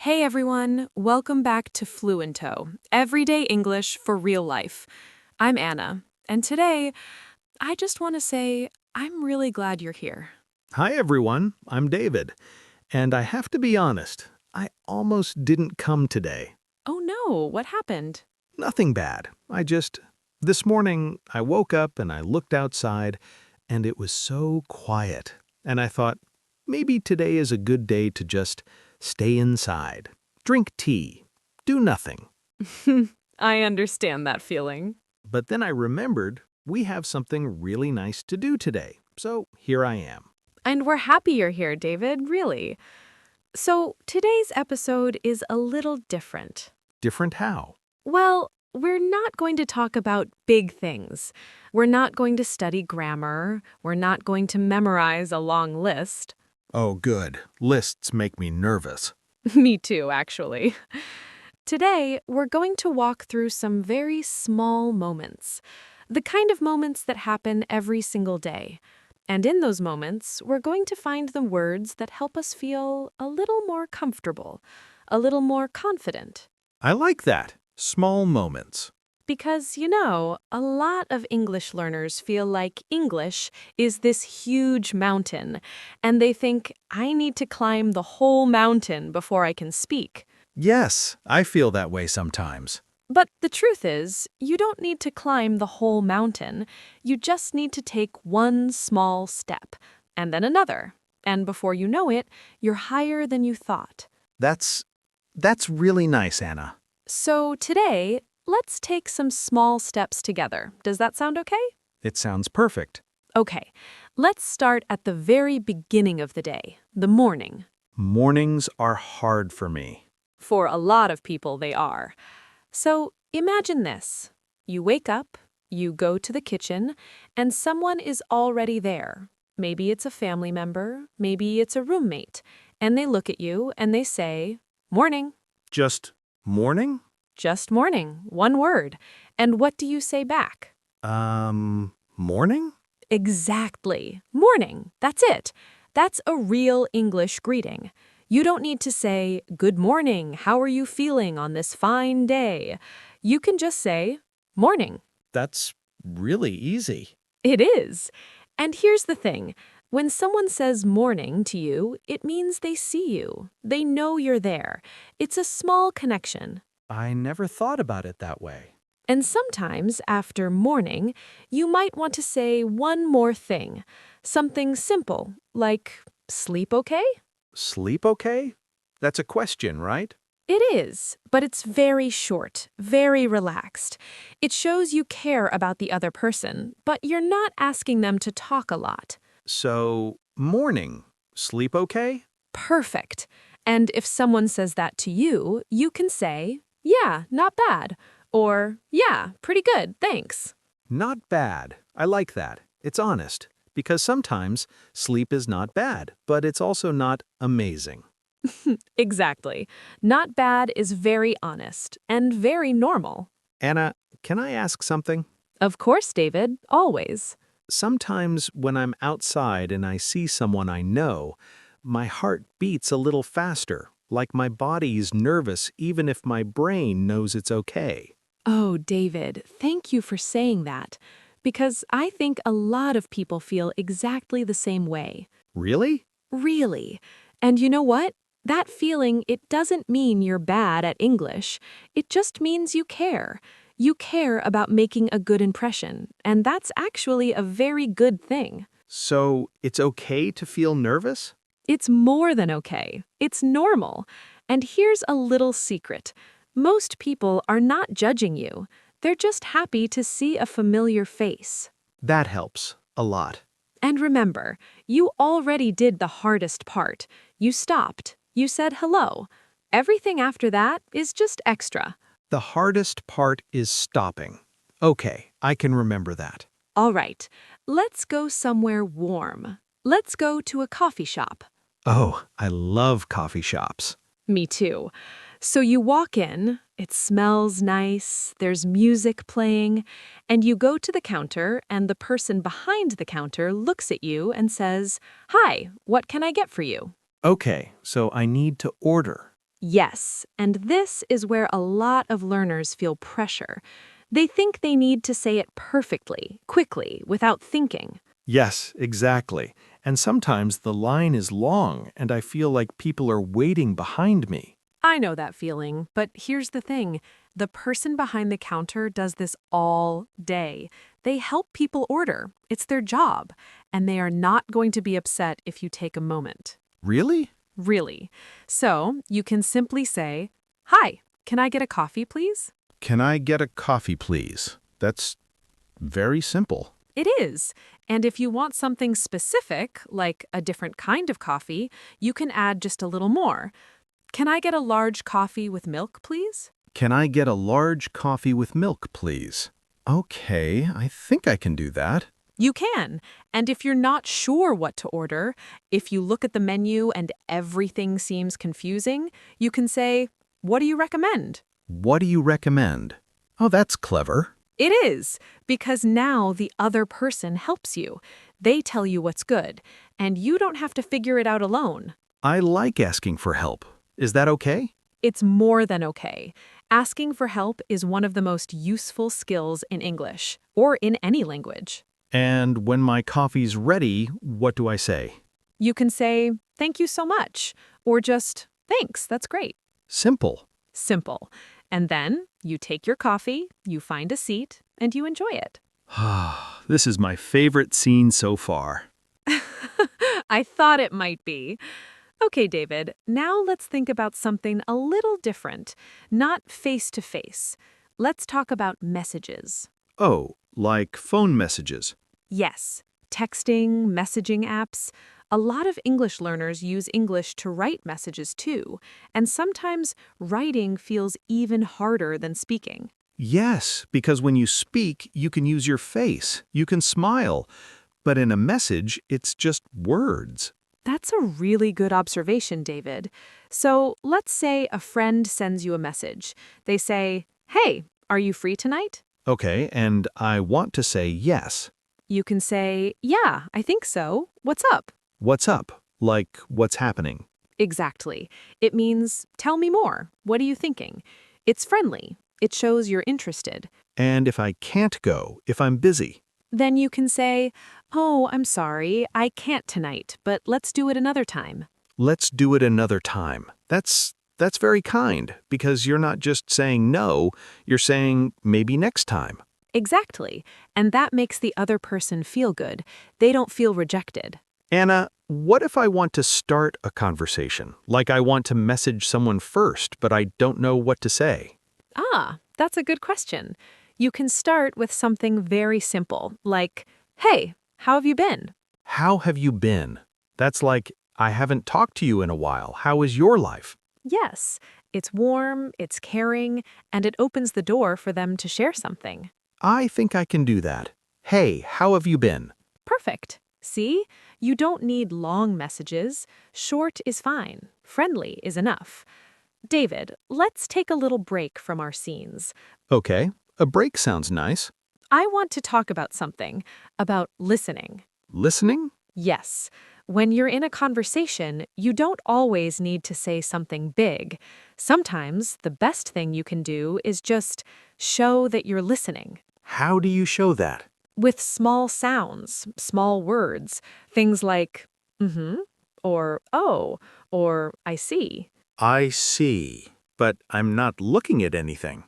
Hey everyone, welcome back to Fluento, everyday English for real life. I'm Anna, and today I just want to say I'm really glad you're here. Hi everyone, I'm David, and I have to be honest, I almost didn't come today. Oh no, what happened? Nothing bad. This morning, I woke up and I looked outside, and it was so quiet. And I thought, maybe today is a good day to just stay inside, drink tea, do nothing. I understand that feeling. But then I remembered we have something really nice to do today, so here I am. And we're happy you're here, David, really. So today's episode is a little different. Different how? Well, we're not going to talk about big things. We're not going to study grammar. We're not going to memorize a long list. Oh, good. Lists make me nervous. Me too, actually. Today, we're going to walk through some very small moments, the kind of moments that happen every single day. And in those moments, we're going to find the words that help us feel a little more comfortable, a little more confident. I like that. Small moments. Because, a lot of English learners feel like English is this huge mountain, and they think, I need to climb the whole mountain before I can speak. Yes, I feel that way sometimes. But the truth is, you don't need to climb the whole mountain. You just need to take one small step, and then another. And before you know it, you're higher than you thought. That's really nice, Anna. So today, let's take some small steps together. Does that sound okay? It sounds perfect. Okay, let's start at the very beginning of the day, the morning. Mornings are hard for me. For a lot of people, they are. So imagine this. You wake up, you go to the kitchen, and someone is already there. Maybe it's a family member, maybe it's a roommate, and they look at you and they say, "Morning." Just morning? Just morning, one word. And what do you say back? Morning? Exactly. Morning. That's it. That's a real English greeting. You don't need to say, "Good morning, how are you feeling on this fine day?" You can just say, "Morning." That's really easy. It is. And here's the thing. When someone says morning to you, it means they see you. They know you're there. It's a small connection. I never thought about it that way. And sometimes, after morning, you might want to say one more thing. Something simple, like, "Sleep okay?" Sleep okay? That's a question, right? It is, but it's very short, very relaxed. It shows you care about the other person, but you're not asking them to talk a lot. So, morning. Sleep okay? Perfect. And if someone says that to you, you can say, "Yeah, not bad," or "Yeah, pretty good, thanks." Not bad. I like that. It's honest. Because sometimes sleep is not bad, but it's also not amazing. Exactly. Not bad is very honest and very normal. Anna, can I ask something? Of course, David, always. Sometimes when I'm outside and I see someone I know, my heart beats a little faster, like my body's nervous even if my brain knows it's okay. Oh, David, thank you for saying that, because I think a lot of people feel exactly the same way. Really? Really. And you know what? That feeling, it doesn't mean you're bad at English. It just means you care. You care about making a good impression, and that's actually a very good thing. So it's okay to feel nervous? It's more than okay. It's normal. And here's a little secret. Most people are not judging you. They're just happy to see a familiar face. That helps a lot. And remember, you already did the hardest part. You stopped. You said hello. Everything after that is just extra. The hardest part is stopping. Okay, I can remember that. All right, let's go somewhere warm. Let's go to a coffee shop. Oh, I love coffee shops. Me too. So you walk in, it smells nice, there's music playing, and you go to the counter and the person behind the counter looks at you and says, "Hi, what can I get for you?" Okay, so I need to order. Yes, and this is where a lot of learners feel pressure. They think they need to say it perfectly, quickly, without thinking. Yes, exactly. And sometimes the line is long and I feel like people are waiting behind me. I know that feeling, but here's the thing. The person behind the counter does this all day. They help people order. It's their job. And they are not going to be upset if you take a moment. Really? Really. So you can simply say, "Hi, can I get a coffee, please?" Can I get a coffee, please? That's very simple. It is. And if you want something specific, like a different kind of coffee, you can add just a little more. "Can I get a large coffee with milk, please?" Can I get a large coffee with milk, please? Okay, I think I can do that. You can. And if you're not sure what to order, if you look at the menu and everything seems confusing, you can say, "What do you recommend?" What do you recommend? Oh, that's clever. It is, because now the other person helps you. They tell you what's good, and you don't have to figure it out alone. I like asking for help. Is that okay? It's more than okay. Asking for help is one of the most useful skills in English, or in any language. And when my coffee's ready, what do I say? You can say, "Thank you so much," or just, "Thanks, that's great." Simple. Simple. And then you take your coffee, you find a seat, and you enjoy it. This is my favorite scene so far. I thought it might be. Okay, David, now let's think about something a little different, not face to face. Let's talk about messages. Oh, like phone messages. Yes, texting, messaging apps. A lot of English learners use English to write messages too, and sometimes writing feels even harder than speaking. Yes, because when you speak, you can use your face, you can smile. But in a message, it's just words. That's a really good observation, David. So let's say a friend sends you a message. They say, "Hey, are you free tonight?" Okay, and I want to say yes. You can say, "Yeah, I think so. What's up?" What's up? Like, what's happening? Exactly. It means, "Tell me more. What are you thinking?" It's friendly. It shows you're interested. And if I can't go, if I'm busy, Then you can say, "Oh, I'm sorry. I can't tonight, but let's do it another time." let's do it another time. That's very kind, because you're not just saying no, you're saying maybe next time. Exactly. And that makes the other person feel good. They don't feel rejected. Anna, what if I want to start a conversation? Like I want to message someone first, but I don't know what to say. Ah, that's a good question. You can start with something very simple, like, "Hey, how have you been?" How have you been? That's like, I haven't talked to you in a while. How is your life? Yes, it's warm, it's caring, and it opens the door for them to share something. I think I can do that. Hey, how have you been? Perfect. See? You don't need long messages. Short is fine. Friendly is enough. David, let's take a little break from our scenes. Okay, a break sounds nice. I want to talk about something, about listening. Listening? Yes. When you're in a conversation, you don't always need to say something big. Sometimes the best thing you can do is just show that you're listening. How do you show that? With small sounds, small words, things like, "Mm-hmm," or "Oh," or "I see." I see, but I'm not looking at anything.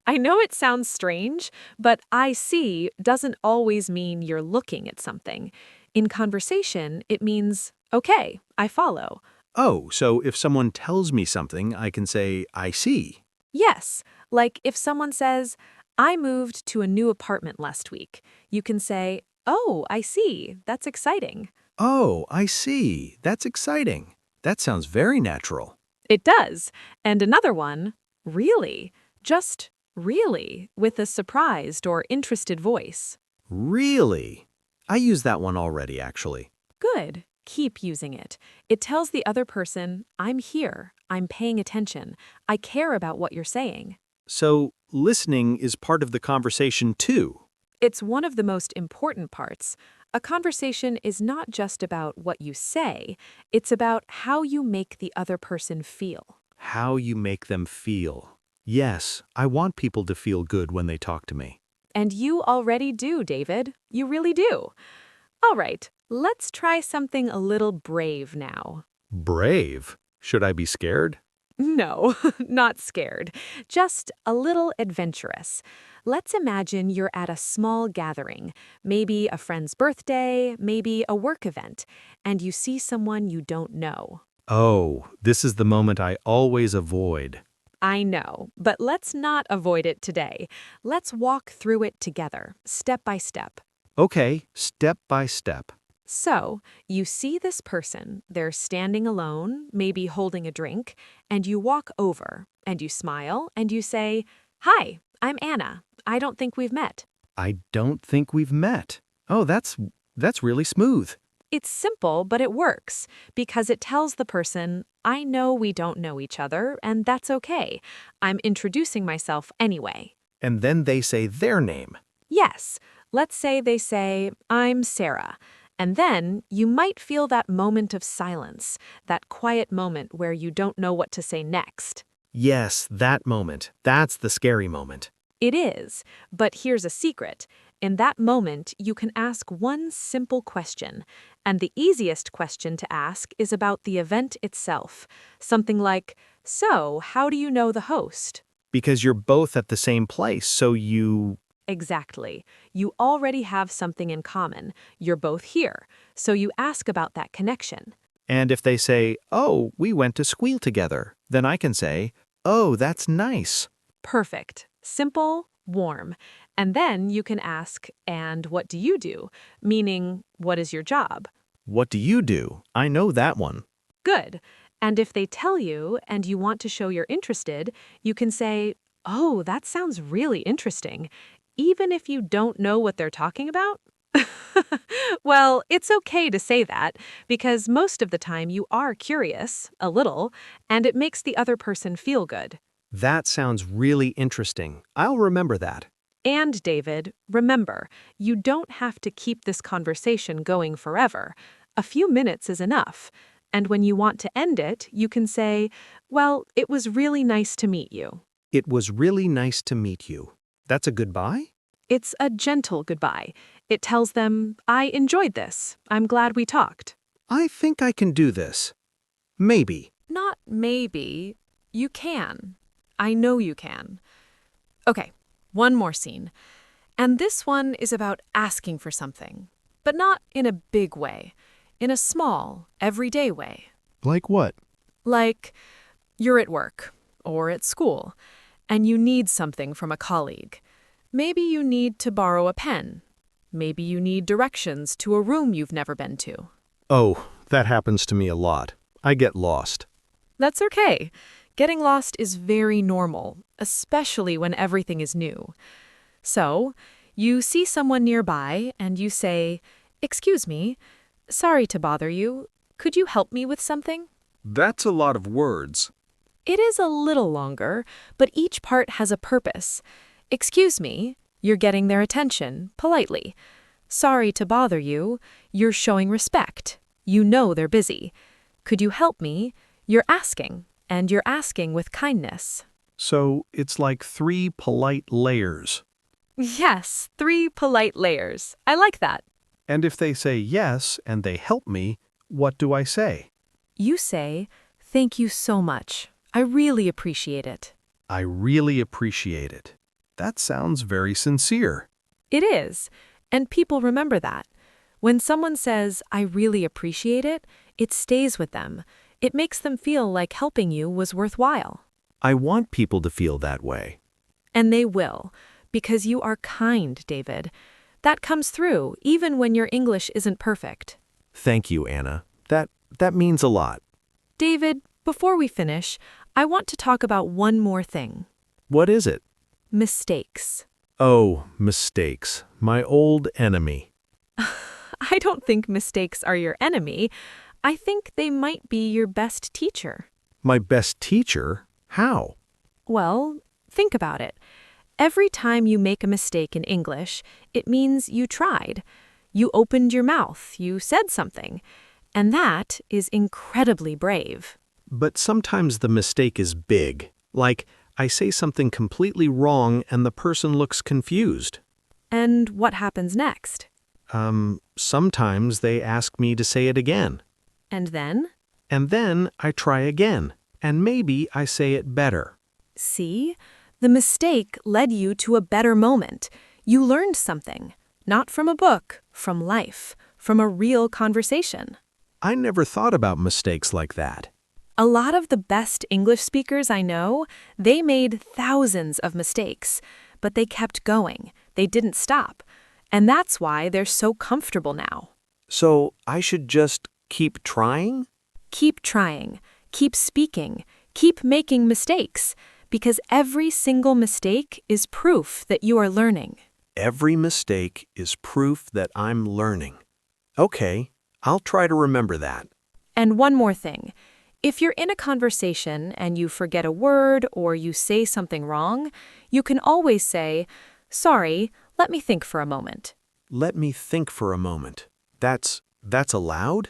I know it sounds strange, but "I see" doesn't always mean you're looking at something. In conversation, it means, "Okay, I follow." Oh, so if someone tells me something, I can say, I see. Yes, like if someone says, "I moved to a new apartment last week," you can say, "Oh, I see. That's exciting." Oh, I see. That's exciting. That sounds very natural. It does. And another one, "Really?" Just "really," with a surprised or interested voice. Really? I use that one already, actually. Good. Keep using it. It tells the other person, "I'm here. I'm paying attention. I care about what you're saying." So, listening is part of the conversation too. It's one of the most important parts. A conversation is not just about what you say, it's about how you make the other person feel. How you make them feel. Yes, I want people to feel good when they talk to me. And you already do, David. You really do. All right, let's try something a little brave now. Brave? Should I be scared? No, not scared. Just a little adventurous. Let's imagine you're at a small gathering, maybe a friend's birthday, maybe a work event, and you see someone you don't know. Oh, this is the moment I always avoid. I know, but let's not avoid it today. Let's walk through it together, step by step. Okay, step by step. So, you see this person, they're standing alone, maybe holding a drink, and you walk over, and you smile, and you say, "Hi, I'm Anna. I don't think we've met." I don't think we've met. Oh, that's really smooth. It's simple, but it works, because it tells the person, "I know we don't know each other, and that's okay. I'm introducing myself anyway." And then they say their name. Yes, let's say they say, "I'm Sarah." And then you might feel that moment of silence, that quiet moment where you don't know what to say next. Yes, that moment. That's the scary moment. It is, but here's a secret. In that moment, you can ask one simple question, and the easiest question to ask is about the event itself. Something like, "So, how do you know the host?" Because you're both at the same place, so you... Exactly. You already have something in common. You're both here, so you ask about that connection. And if they say, oh, we went to school together, then I can say, oh, that's nice. Perfect. Simple, warm. And then you can ask, "And what do you do?" Meaning, what is your job? What do you do? I know that one. Good. And if they tell you and you want to show you're interested, you can say, "Oh, that sounds really interesting," even if you don't know what they're talking about. Well, it's okay to say that because most of the time you are curious, a little, and it makes the other person feel good. That sounds really interesting. I'll remember that. And, David, remember, you don't have to keep this conversation going forever. A few minutes is enough. And when you want to end it, you can say, "Well, it was really nice to meet you." It was really nice to meet you. That's a goodbye? It's a gentle goodbye. It tells them, "I enjoyed this. I'm glad we talked." I think I can do this. Maybe. Not maybe. You can. I know you can. Okay, one more scene. And this one is about asking for something, but not in a big way, in a small, everyday way. Like what? Like, you're at work or at school, and you need something from a colleague. Maybe you need to borrow a pen. Maybe you need directions to a room you've never been to. Oh, that happens to me a lot. I get lost. That's okay. Getting lost is very normal, especially when everything is new. So, you see someone nearby and you say, "Excuse me, sorry to bother you. Could you help me with something?" That's a lot of words. It is a little longer, but each part has a purpose. "Excuse me," you're getting their attention, politely. "Sorry to bother you," you're showing respect. You know they're busy. "Could you help me?" You're asking, and you're asking with kindness. So it's like 3 polite layers. Yes, 3 polite layers. I like that. And if they say yes and they help me, what do I say? You say, "Thank you so much. I really appreciate it." I really appreciate it. That sounds very sincere. It is, and people remember that. When someone says, "I really appreciate it," it stays with them. It makes them feel like helping you was worthwhile. I want people to feel that way. And they will, because you are kind, David. That comes through, even when your English isn't perfect. Thank you, Anna. That means a lot. David, before we finish, I want to talk about one more thing. What is it? Mistakes. Oh, mistakes. My old enemy. I don't think mistakes are your enemy. I think they might be your best teacher. My best teacher? How? Well, think about it. Every time you make a mistake in English, it means you tried. You opened your mouth, you said something. And that is incredibly brave. But sometimes the mistake is big. Like, I say something completely wrong and the person looks confused. And what happens next? Sometimes they ask me to say it again. And then? And then I try again, and maybe I say it better. See? The mistake led you to a better moment. You learned something. Not from a book, from life, from a real conversation. I never thought about mistakes like that. A lot of the best English speakers I know, they made thousands of mistakes, but they kept going. They didn't stop. And that's why they're so comfortable now. So I should just keep trying? Keep trying, keep speaking, keep making mistakes, because every single mistake is proof that you are learning. Every mistake is proof that I'm learning. Okay, I'll try to remember that. And one more thing. If you're in a conversation and you forget a word or you say something wrong, you can always say, "Sorry, let me think for a moment." Let me think for a moment. That's allowed?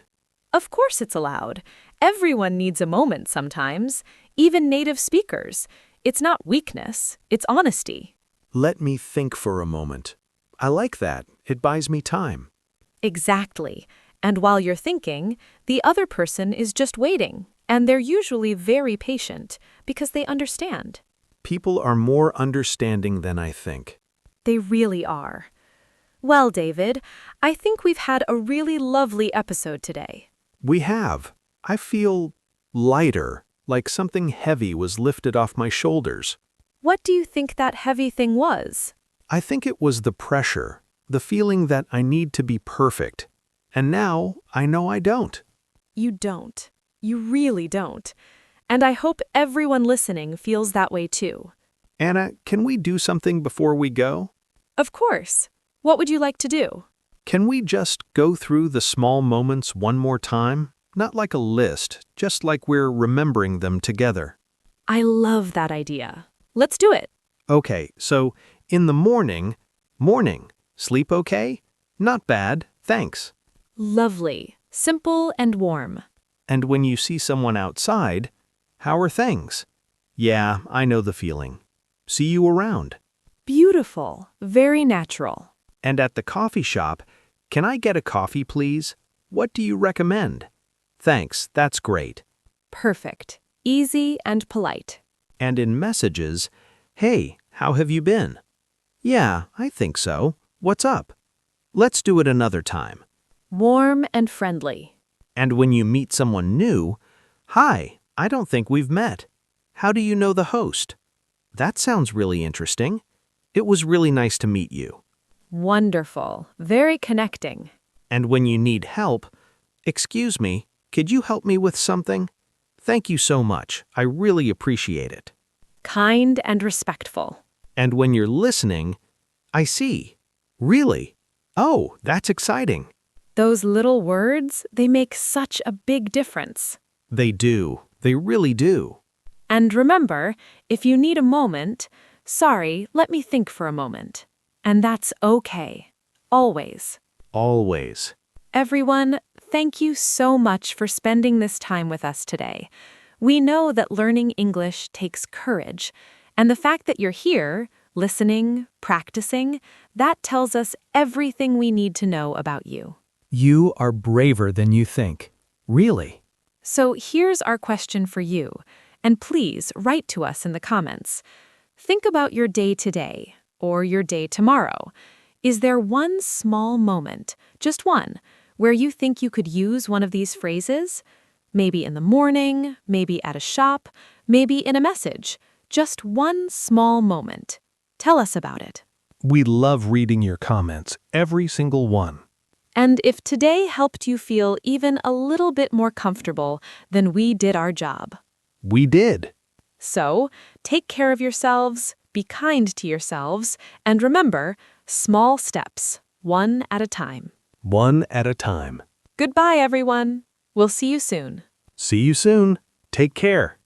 Of course it's allowed. Everyone needs a moment sometimes, even native speakers. It's not weakness, it's honesty. Let me think for a moment. I like that. It buys me time. Exactly. And while you're thinking, the other person is just waiting, and they're usually very patient because they understand. People are more understanding than I think. They really are. Well, David, I think we've had a really lovely episode today. We have. I feel lighter, like something heavy was lifted off my shoulders. What do you think that heavy thing was? I think it was the pressure, the feeling that I need to be perfect. And now I know I don't. You don't. You really don't. And I hope everyone listening feels that way too. Anna, can we do something before we go? Of course. What would you like to do? Can we just go through the small moments one more time? Not like a list, just like we're remembering them together. I love that idea. Let's do it. Okay, so in the morning, sleep okay? Not bad, thanks. Lovely. Simple and warm. And when you see someone outside, how are things? Yeah, I know the feeling. See you around. Beautiful. Very natural. And at the coffee shop, can I get a coffee, please? What do you recommend? Thanks, that's great. Perfect. Easy and polite. And in messages, hey, how have you been? Yeah, I think so. What's up? Let's do it another time. Warm and friendly. And when you meet someone new, hi, I don't think we've met. How do you know the host? That sounds really interesting. It was really nice to meet you. Wonderful. Very connecting. And when you need help, excuse me, could you help me with something? Thank you so much. I really appreciate it. Kind and respectful. And when you're listening, I see. Really? Oh, that's exciting. Those little words, they make such a big difference. They do. They really do. And remember, if you need a moment, sorry, let me think for a moment. And that's okay. Always. Always. Everyone, thank you so much for spending this time with us today. We know that learning English takes courage, and the fact that you're here, listening, practicing, that tells us everything we need to know about you. You are braver than you think. Really. So here's our question for you, and please write to us in the comments. Think about your day today, or your day tomorrow. Is there one small moment, just one, where you think you could use one of these phrases? Maybe in the morning, maybe at a shop, maybe in a message. Just one small moment. Tell us about it. We love reading your comments, every single one. And if today helped you feel even a little bit more comfortable, then we did our job. We did. So, take care of yourselves, be kind to yourselves, and remember, small steps, one at a time. One at a time. Goodbye, everyone. We'll see you soon. See you soon. Take care.